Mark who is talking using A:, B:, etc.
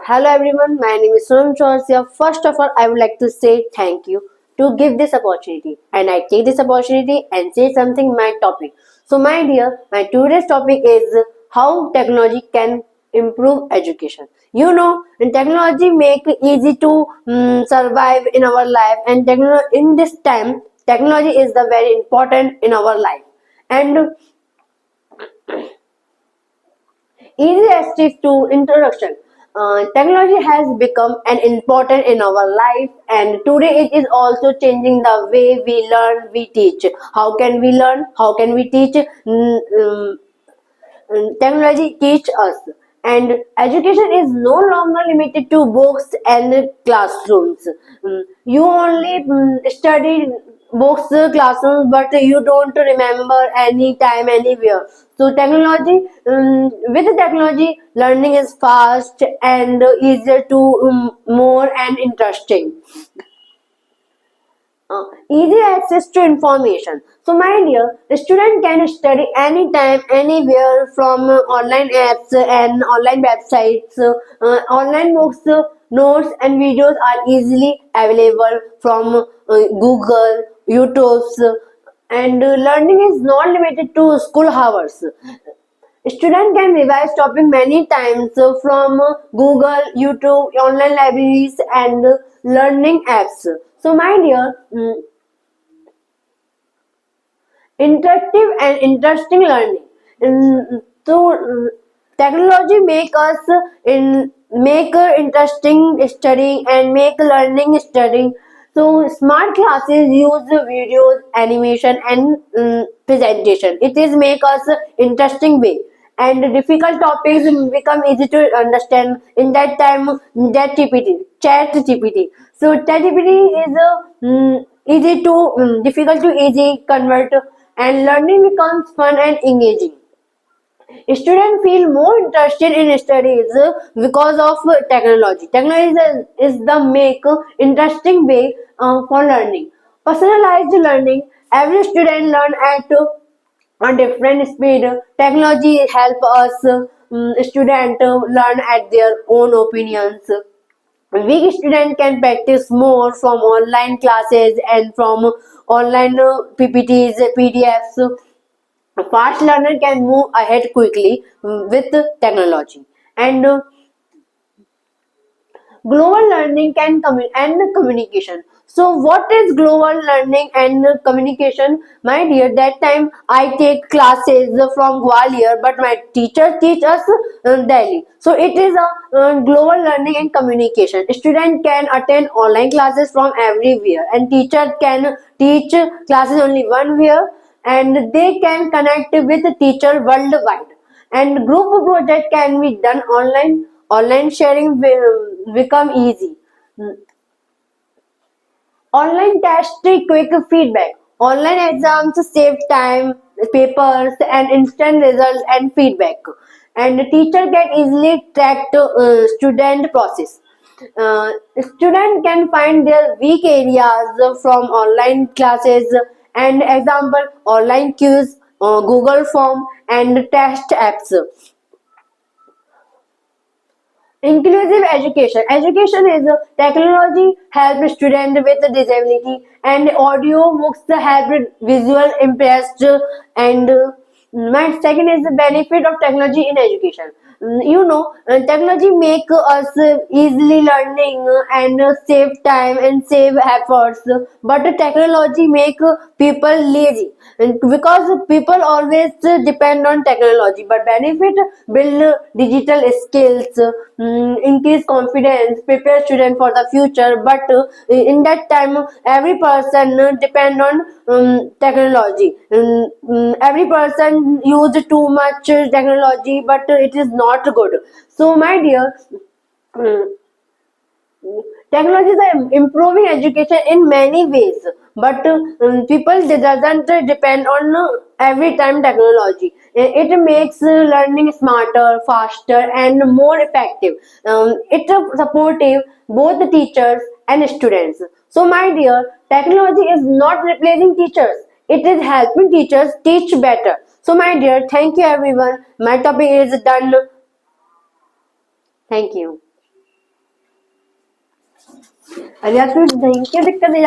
A: Hello everyone, my name is Sonam Chaurasia. First of all, I would like to say thank you to give this opportunity, and I take this opportunity and say something my topic. So, my dear, my today's topic is how technology can improve education. You know, and technology make it easy to survive in our life, and in this time, technology is the very important in our life. And easy access to introduction. Technology has become an important in our life, and today it is also changing the way we learn, we teach. How can we learn? How can we teach? Technology teach us, and education is no longer limited to books and classrooms. You only study books, classrooms, but you don't remember any time anywhere. So with technology, learning is fast and easier to more and interesting. Easy access to information. So, my dear, the student can study anytime, anywhere from online apps and online websites. Online books, notes, and videos are easily available from Google, YouTube, and learning is not limited to school hours. Student can revise topic many times from Google, YouTube, online libraries, and learning apps. So, my dear, interactive and interesting learning. Technology make us in make interesting studying and make learning studying. So smart classes use videos, animation, and presentation. It is make us interesting way, and difficult topics become easy to understand. In that time, chat GPT. So chat GPT is easy to difficult to easy convert, and learning becomes fun and engaging. Students feel more interested in studies because of technology. Technology is the make interesting way for learning. Personalized learning. Every student learn at a different speed. Technology help us student learn at their own opinions. Weak student can practice more from online classes and from online PPTs, PDFs. A fast learner can move ahead quickly with technology. And global learning and communication. So what is global learning and communication? My dear, that time I take classes from Gwalior, but my teacher teach us daily. So it is a global learning and communication. Student can attend online classes from everywhere, and teacher can teach classes only one where, and they can connect with the teacher worldwide, and group project can be done online. Online sharing will become easy. Online test quick feedback. Online exams save time, papers, and instant results and feedback. And the teacher can easily track the student process. Student can find their weak areas from online classes, and example online quiz, Google form, and test apps. Inclusive education. Education is technology help students with disability, and audio books help visual impaired, and my second is the benefit of technology in education. Technology make us easily learning and save time and save efforts, but the technology make people lazy, and because people always depend on technology. But benefit build digital skills, increase confidence, prepare student for the future. But in that time, every person depend on technology. Every person use too much technology, but it is not good. So my dear, mm, technology is improving education in many ways, but people doesn't depend on every time technology. It makes learning smarter, faster, and more effective. It's supportive both the teachers and students. So, my dear, technology is not replacing teachers. It is helping teachers teach better. So, my dear, thank you everyone. My topic is done. Thank you. अरे यार फिर दही क्या दिक्कत है